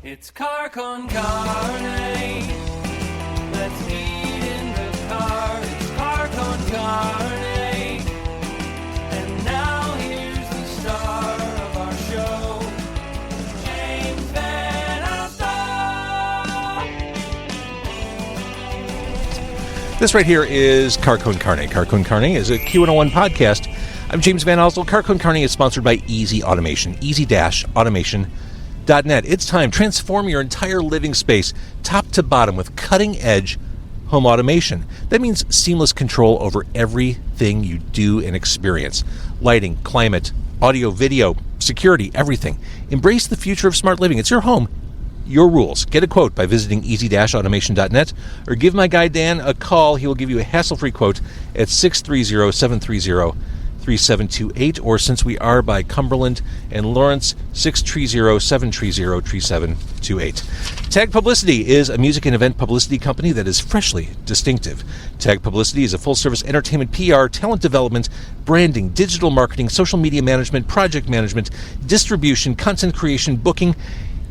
It's Car Con Carne. Let's eat in the car. It's Car Con Carne. And now here's the star of our show, James Van Alstyne. This right here is Car Con Carne. Car Con Carne is a Q101 podcast. I'm James Van Alstyne. Car Con Carne is sponsored by Easy Automation. Easy-automation.net. It's time. Transform your entire living space, top to bottom, with cutting-edge home automation. That means seamless control over everything you do and experience. Lighting, climate, audio, video, security, everything. Embrace the future of smart living. It's your home, your rules. Get a quote by visiting easy-automation.net or give my guy Dan a call. He will give you a hassle-free quote at 630-730-3728, or since we are by Cumberland and Lawrence, 630-730-3728. Tag Publicity is a music and event publicity company that is freshly distinctive. Tag Publicity is a full-service entertainment PR, talent development, branding, digital marketing, social media management, project management, distribution, content creation, booking,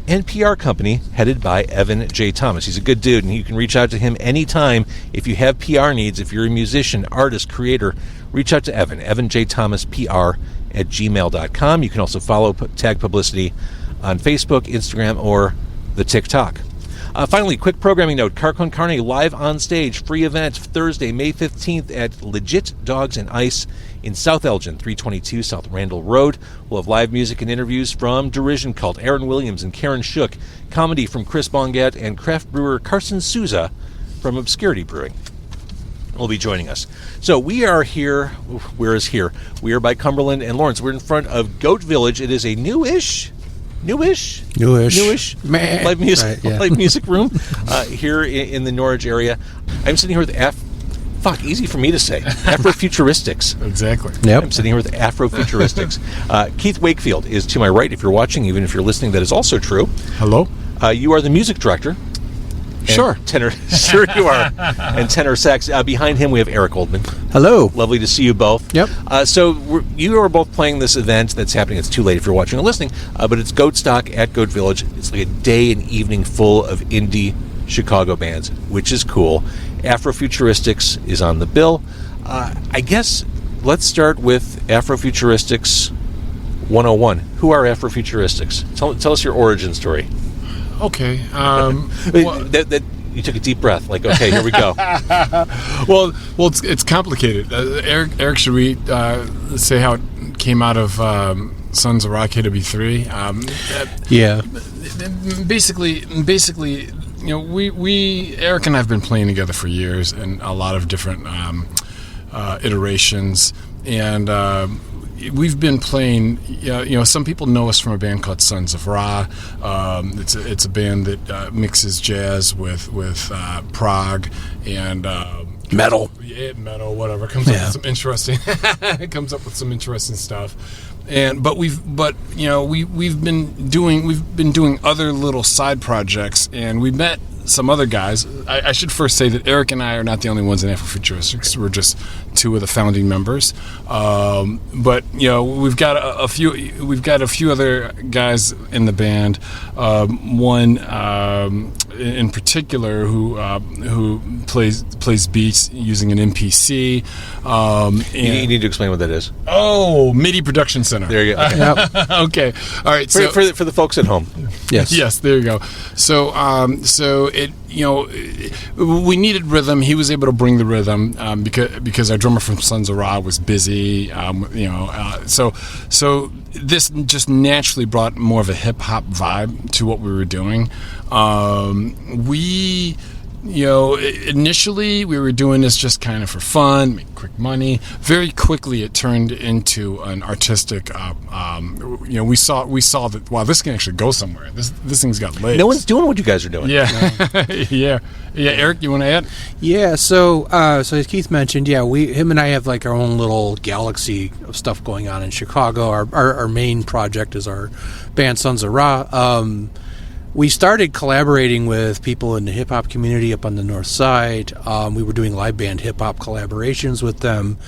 and PR company headed by Evan J. Thomas. He's a good dude, and you can reach out to him anytime if you have PR needs. If you're a musician, artist, creator, reach out to Evan J. Thomas, PR at gmail.com. You can also follow Tag Publicity on Facebook, Instagram, or the TikTok. Finally, quick programming note. Car Con Carne live on stage, free event, Thursday, May 15th at Legit Dogs and Ice in South Elgin, 322 South Randall Road. We'll have live music and interviews from Derision Cult, Aaron Williams and Karen Shook, comedy from Chris Bongat, and craft brewer Carson Souza from Obscurity Brewing will be joining us. So we are here. Where is here? We are by Cumberland and Lawrence. We're in front of Goat Village. It is a newish live music room here in the Norwich area. I'm sitting here with easy for me to say, Afrofuturistics. Exactly. Yep. I'm sitting here with Afrofuturistics. Keith Wakefield is to my right. If you're watching, even if you're listening, that is also true. Hello. You are the music director. Sure. Tenor. Sure you are. And tenor sax. Behind him we have Eric Oldman. Hello. Lovely to see you both. Yep. You are both playing this event that's happening. It's too late if you're watching or listening, but it's Goat Stock at Goat Village. It's like a day and evening full of indie Chicago bands, which is cool. Afrofuturistics is on the bill. I guess let's start with Afrofuturistics 101. Who are Afrofuturistics? Tell us your origin story. Okay. You took a deep breath, like, okay, here we go. well, it's complicated. Eric, should we say how it came out of Sons of Rock KW3? Yeah. Basically, you know, we Eric and I have been playing together for years in a lot of different iterations, and we've been playing. You know, some people know us from a band called Sons of Ra. It's a band that mixes jazz with prog and metal. Yeah, metal, whatever. Comes up with some interesting. Comes up with some interesting stuff. But we've been doing other little side projects, and we met some other guys. I should first say that Eric and I are not the only ones in Afrofuturistics. We're just two of the founding members. But you know, we've got a few other guys in the band. One in particular who plays beats using an MPC. You need to explain what that is. Oh, MIDI Production Center. There you go. Okay. Yep. Okay. All right. So for the folks at home. Yes. There you go. So it, you know, we needed rhythm. He was able to bring the rhythm because our drummer from Sons of Ra was busy. So this just naturally brought more of a hip hop vibe to what we were doing. Initially we were doing this just kind of for fun, make quick money. Very quickly it turned into an artistic, we saw that, wow, this can actually go somewhere. This thing's got legs. No one's doing what you guys are doing. Yeah. Yeah. Eric, you want to add? Yeah, so as Keith mentioned, him and I have like our own little galaxy of stuff going on in Chicago. Our main project is our band Sons of Ra. We started collaborating with people in the hip-hop community up on the north side. We were doing live band hip-hop collaborations with them,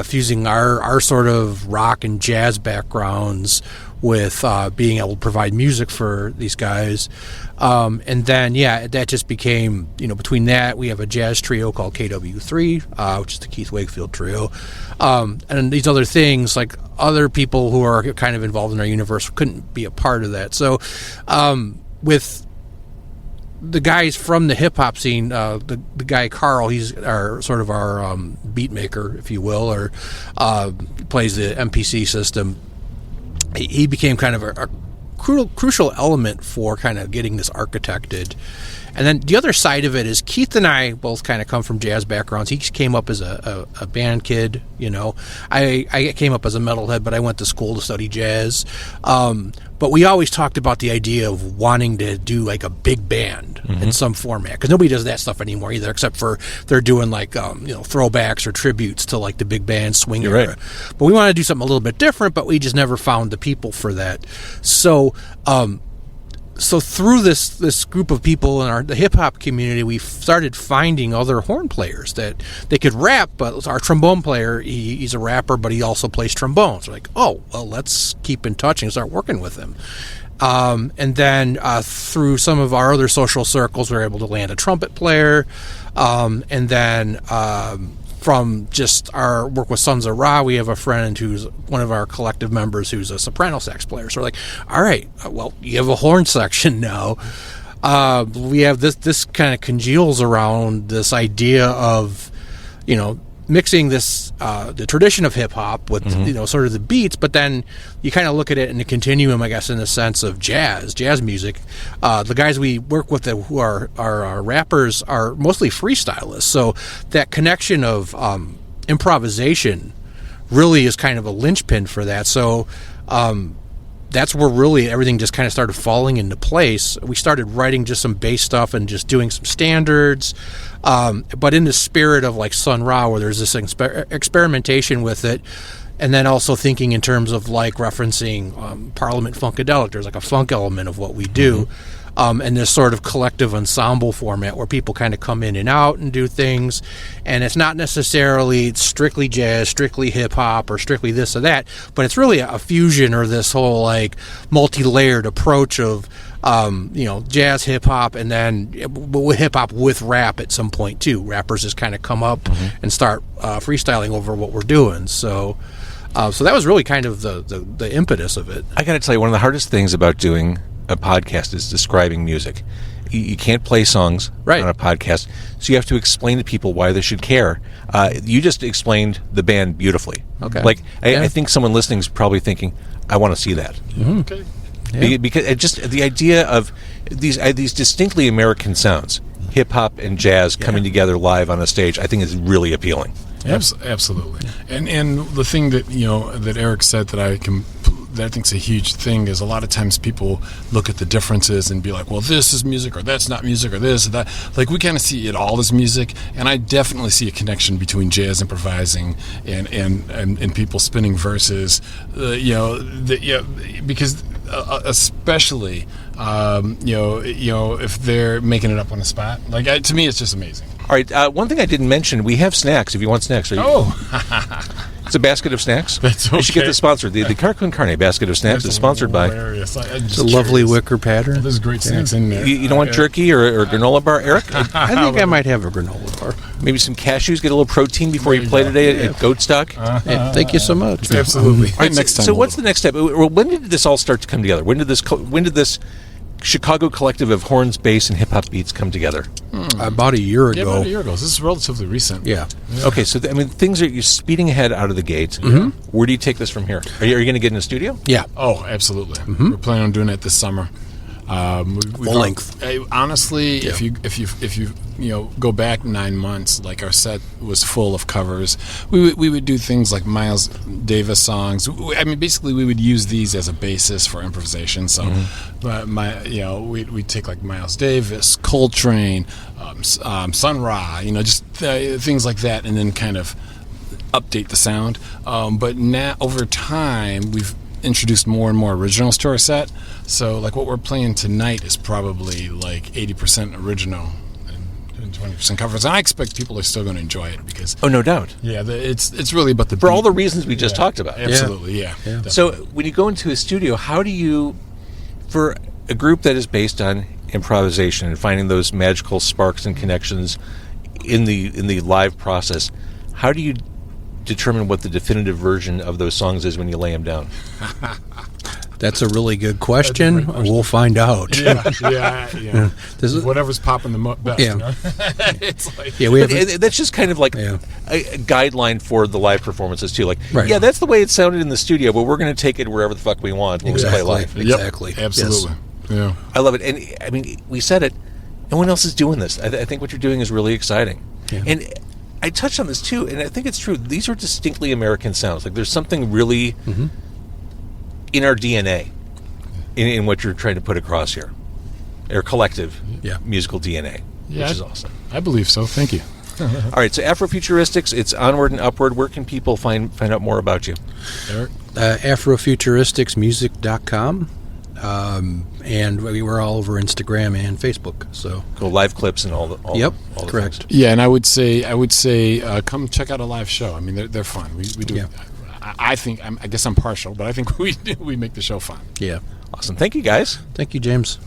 fusing our sort of rock and jazz backgrounds with being able to provide music for these guys. And then, that just became, between that, we have a jazz trio called KW3, which is the Keith Wakefield trio. And these other things, like other people who are kind of involved in our universe couldn't be a part of that. So with the guys from the hip-hop scene, the guy Carl, he's our beat maker, if you will, or plays the MPC system. He became kind of a crucial element for kind of getting this architected. And then the other side of it is Keith and I both kind of come from jazz backgrounds. He came up as a band kid, I came up as a metalhead, but I went to school to study jazz. But we always talked about the idea of wanting to do like a big band in some format, because nobody does that stuff anymore either, except for they're doing like throwbacks or tributes to like the big band swing era. Right. But we want to do something a little bit different, but we just never found the people for that. So through this group of people in the hip-hop community, we started finding other horn players that they could rap, but our trombone player, he's a rapper, but he also plays trombone. So like, oh, well, let's keep in touch and start working with him. And then through some of our other social circles, we were able to land a trumpet player. And then from just our work with Sons of Ra, we have a friend who's one of our collective members who's a soprano sax player. So we're like, all right, well, you have a horn section now. We have this kind of congeals around this idea of, mixing this the tradition of hip hop with sort of the beats, but then you kind of look at it in a continuum, I guess, in the sense of jazz music. The guys we work with who are rappers are mostly freestylists, so that connection of improvisation really is kind of a linchpin for that. So that's where really everything just kind of started falling into place. We started writing just some bass stuff and just doing some standards, but in the spirit of like Sun Ra, where there's this experimentation with it, and then also thinking in terms of like referencing Parliament Funkadelic. There's like a funk element of what we do, and this sort of collective ensemble format where people kind of come in and out and do things, and it's not necessarily strictly jazz, strictly hip-hop, or strictly this or that, but it's really a fusion or this whole like multi-layered approach of jazz, hip-hop, and then hip-hop with rap at some point too. Rappers just kind of come up and start freestyling over what we're doing. So that was really kind of the impetus of it. I got to tell you, one of the hardest things about doing a podcast is describing music. You can't play songs on a podcast, so you have to explain to people why they should care. You just explained the band beautifully. Okay. Like, I think someone listening is probably thinking, I want to see that. Okay. Yeah. Because it just the idea of these distinctly American sounds, hip-hop and jazz coming together live on a stage, I think is really appealing. Absolutely. And the thing that that Eric said that I think's a huge thing is a lot of times people look at the differences and be like, well, this is music, or that's not music, or this or that. Like, we kind of see it all as music, and I definitely see a connection between jazz improvising and people spinning verses. Because especially if they're making it up on the spot. Like, to me, it's just amazing. All right, one thing I didn't mention, we have snacks if you want snacks. It's a basket of snacks. That's okay. You should get this sponsored. The Car Con Carne basket of snacks is sponsored by... It's a lovely wicker pattern. Well, there's great snacks in there. You don't want jerky or granola bar, Eric? I think I might have a granola bar. Maybe some cashews, get a little protein before you play today at Goat Stock. Thank you so much. Absolutely. All right, Next time. So what's the next step? Well, when did this all start to come together? When did this Chicago collective of horns, bass, and hip-hop beats come together? About a year ago. Yeah, about a year ago. This is relatively recent. Yeah. Okay, so things are you're speeding ahead out of the gate. Where do you take this from here? Are you going to get in a studio? Yeah. Oh, absolutely. We're planning on doing it this summer. Full length. Honestly, if you go back 9 months, like our set was full of covers. We would do things like Miles Davis songs. Basically, we would use these as a basis for improvisation. So, we'd take like Miles Davis, Coltrane, Sun Ra, just things like that, and then kind of update the sound. But now, over time, we've introduced more and more originals to our set. So like what we're playing tonight is probably like 80% original and 20% covers. And I expect people are still going to enjoy it because Oh, no doubt. it's really about the For all beat. the reasons we just talked about. Absolutely, yeah. So when you go into a studio, how do you, for a group that is based on improvisation and finding those magical sparks and connections in the live process, how do you determine what the definitive version of those songs is when you lay them down? That's a really good question. We'll find out. Yeah. This is, Whatever's popping the best. Yeah. You know? It's like yeah, we have. But that's just kind of like Yeah. a guideline for the live performances too. Like, Right. yeah, that's the way it sounded in the studio, but we're going to take it wherever the fuck we want when we play live. Yep, Exactly. absolutely. Yeah. I love it. And I mean, we said it. No one else is doing this. I think what you're doing is really exciting. Yeah. And I touched on this too, and I think it's true. These are distinctly American sounds. Like there's something really in our DNA, in what you're trying to put across here, our collective musical DNA, Yeah, which is awesome. I believe so. Thank you. All right, so Afrofuturistics, it's onward and upward. Where can people find out more about you? Eric? Afrofuturisticsmusic.com. And we're all over Instagram and Facebook. So Go live clips and all the Yep, all the correct. things. Yeah, and I would say, come check out a live show. I mean, they're fun. We do. Yeah. I think. I guess I'm partial, but I think we make the show fun. yeah. Awesome. Thank you, guys. Thank you, James.